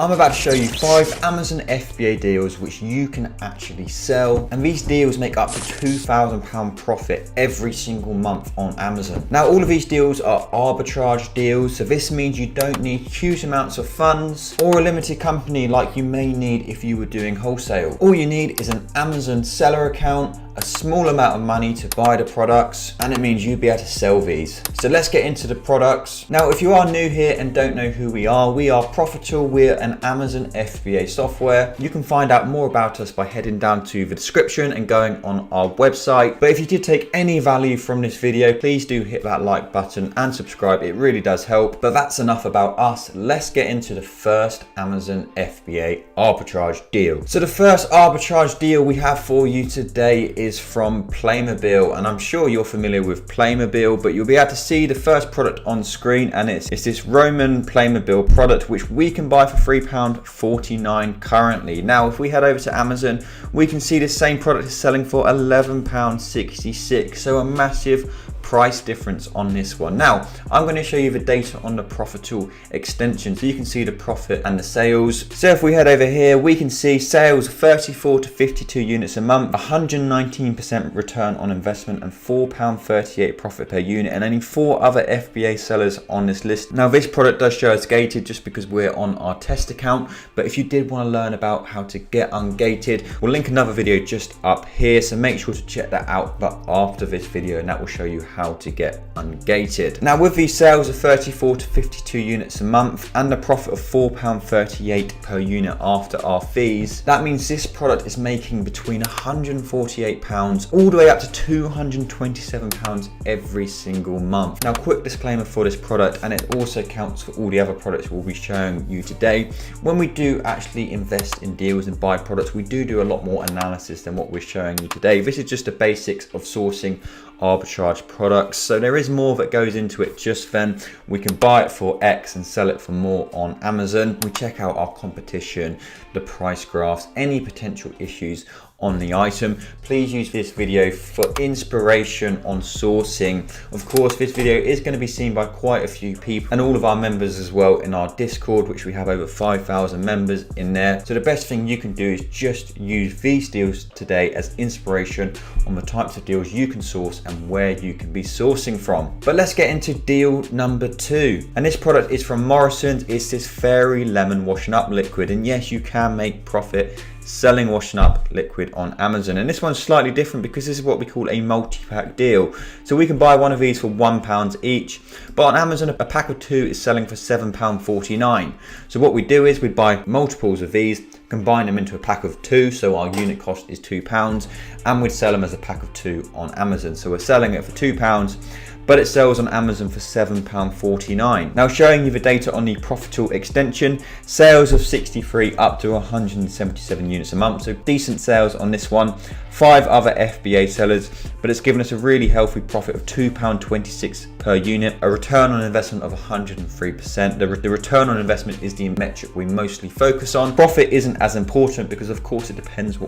I'm about to show you 5 Amazon FBA deals which you can actually sell, and these deals make up to £2,000 profit every single month on Amazon. Now all of these deals are arbitrage deals, so this means you don't need huge amounts of funds or a limited company like you may need if you were doing wholesale. All you need is an Amazon seller account, a small amount of money to buy the products, and it means you'll be able to sell these. So let's get into the products. Now if you are new here and don't know who we are Profitl. We're an Amazon FBA software. You can find out more about us by heading down to the description and going on our website. But if you did take any value from this video, please do hit that like button and subscribe. It really does help. But that's enough about us. Let's get into the first Amazon FBA arbitrage deal. So the first arbitrage deal we have for you today is from Playmobil, and I'm sure you're familiar with Playmobil, but you'll be able to see the first product on screen, and it's this Roman Playmobil product which we can buy for £3.49 currently. Now if we head over to Amazon, we can see the same product is selling for £11.66, so a massive price difference on this one. Now I'm going to show you the data on the Profitl extension so you can see the profit and the sales. So if we head over here, we can see sales 34 to 52 units a month, 119% return on investment, and £4.38 profit per unit, and only 4 other FBA sellers on this list. Now this product does show us gated just because we're on our test account, but if you did want to learn about how to get ungated, we'll link another video just up here, so make sure to check that out but after this video, and that will show you how to get ungated. Now with these sales of 34 to 52 units a month and a profit of £4.38 per unit after our fees, that means this product is making between £148 all the way up to £227 every single month. Now quick disclaimer for this product, and it also counts for all the other products we'll be showing you today. When we do actually invest in deals and buy products, we do a lot more analysis than what we're showing you today. This is just the basics of sourcing arbitrage products, so there is more that goes into it. Just then we can buy it for X and sell it for more on Amazon. We check out our competition, the price graphs, any potential issues on the item. Please use this video for inspiration on sourcing. Of course, this video is going to be seen by quite a few people and all of our members as well in our Discord, which we have over 5,000 members in there. So the best thing you can do is just use these deals today as inspiration on the types of deals you can source and where you can be sourcing from. But let's get into deal number 2. And this product is from Morrison's. It's this fairy lemon washing up liquid. And yes, you can make profit selling washing up liquid on Amazon, and this one's slightly different because this is what we call a multi-pack deal. So we can buy one of these for £1 each, but on Amazon a pack of 2 is selling for £7.49. So what we do is we buy multiples of these, combine them into a pack of 2, so our unit cost is £2, and we'd sell them as a pack of 2 on Amazon. So we're selling it for £2, but it sells on Amazon for £7.49. Now showing you the data on the Profitl extension, sales of 63 up to 177 units a month, so decent sales on this one. 5 other FBA sellers, but it's given us a really healthy profit of £2.26 per unit, a return on investment of 103%. The return on investment is the metric we mostly focus on. Profit isn't as important because of course it depends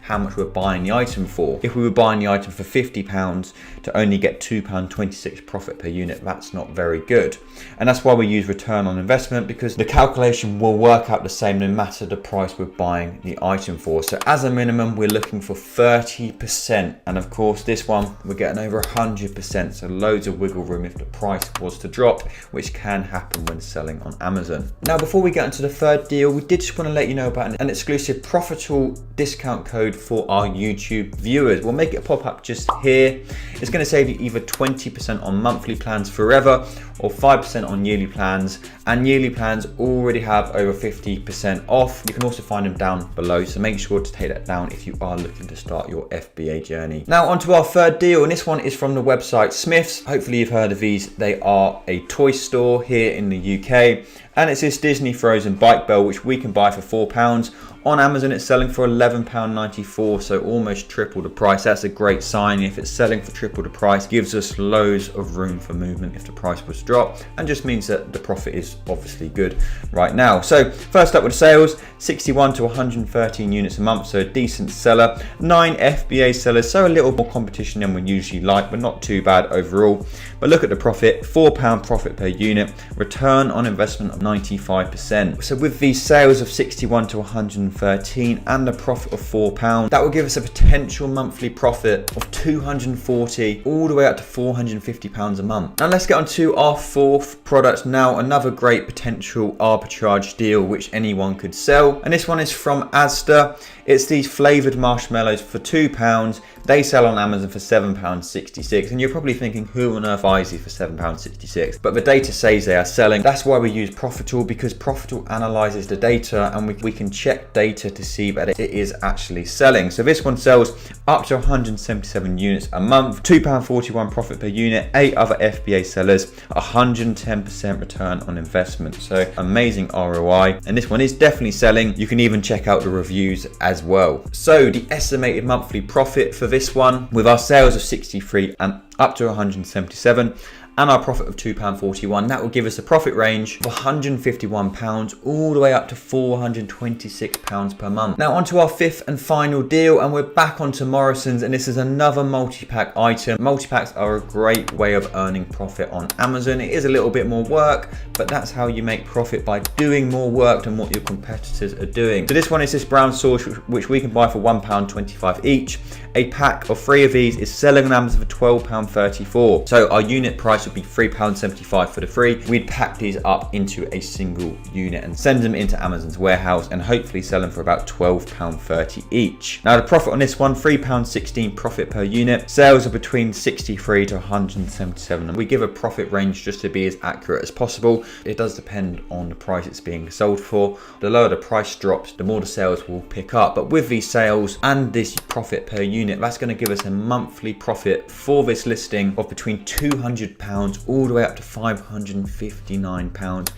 how much we're buying the item for. If we were buying the item for £50 to only get £2.26 profit per unit, that's not very good. And that's why we use return on investment, because the calculation will work out the same no matter the price we're buying the item for. So as a minimum, we're looking for 30%, and of course this one we're getting over 100%, so loads of wiggle room if the price was to drop, which can happen when selling on Amazon. Now before we get into the third deal, we did just want to let you know about an exclusive Profitl discount code for our YouTube viewers. We'll make it pop up just here. It's going to save you either 20% on monthly plans forever or 5% on yearly plans, and yearly plans already have over 50% off. You can also find them down below, so make sure to take that down if you are looking to start your FBA journey. Now onto our third deal, and this one is from the website Smith's. Hopefully you've heard of these. They are a toy store here in the UK, and it's this Disney Frozen bike bell which we can buy for £4. On Amazon it's selling for £11.94, so almost triple the price. That's a great sign. If it's selling for triple the price, gives us loads of room for movement if the price was to drop, and just means that the profit is obviously good right now. So first up with sales, 61 to 113 units a month, so a decent seller. 9 FBA sellers, so a little more competition than we usually like, but not too bad overall. But look at the profit, £4 profit per unit, return on investment of 95%. So with these sales of 61 to 113 and a profit of £4, that will give us a potential monthly profit of 240 all the way up to £450 a month. Now let's get on to our fourth product now, another great potential arbitrage deal which anyone could sell. And this one is from Asda. It's these flavoured marshmallows for £2. They sell on Amazon for £7.66. And you're probably thinking, who on earth buys these for £7.66? But the data says they are selling. That's why we use Profitl, because Profitl analyzes the data and we can check data to see that it is actually selling. So this one sells up to 177 units a month, £2.41 profit per unit, 8 other FBA sellers, 110% return on investment. So amazing ROI. And this one is definitely selling. You can even check out the reviews as well. So the estimated monthly profit for this one, with our sales of 63 and up to 177 and our profit of £2.41, that will give us a profit range of £151 all the way up to £426 per month. Now onto our fifth and final deal, and we're back onto Morrison's, and this is another multi-pack item. Multi-packs are a great way of earning profit on Amazon. It is a little bit more work, but that's how you make profit, by doing more work than what your competitors are doing. So this one is this brown sauce which we can buy for £1.25 each. A pack of 3 of these is selling on Amazon for £12.34. So our unit price would be £3.75 for the 3. We'd pack these up into a single unit and send them into Amazon's warehouse and hopefully sell them for about £12.30 each. Now the profit on this one, £3.16 profit per unit. Sales are between 63 to 177. And we give a profit range just to be as accurate as possible. It does depend on the price it's being sold for. The lower the price drops, the more the sales will pick up. But with these sales and this profit per unit, that's going to give us a monthly profit for this listing of between £200 all the way up to £559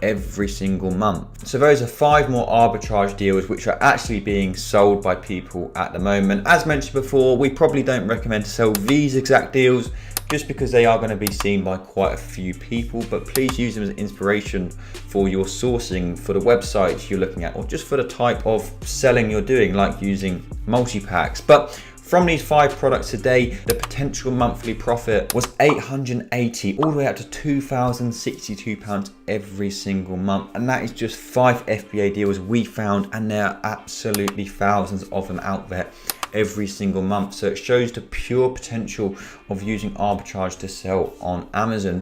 every single month. So those are 5 more arbitrage deals which are actually being sold by people at the moment. As mentioned before, we probably don't recommend to sell these exact deals just because they are going to be seen by quite a few people, but please use them as inspiration for your sourcing, for the websites you're looking at, or just for the type of selling you're doing, like using multi-packs. But from these 5 products today, the potential monthly profit was £880 all the way up to £2,062 every single month. And that is just 5 FBA deals we found, and there are absolutely thousands of them out there every single month. So it shows the pure potential of using arbitrage to sell on Amazon.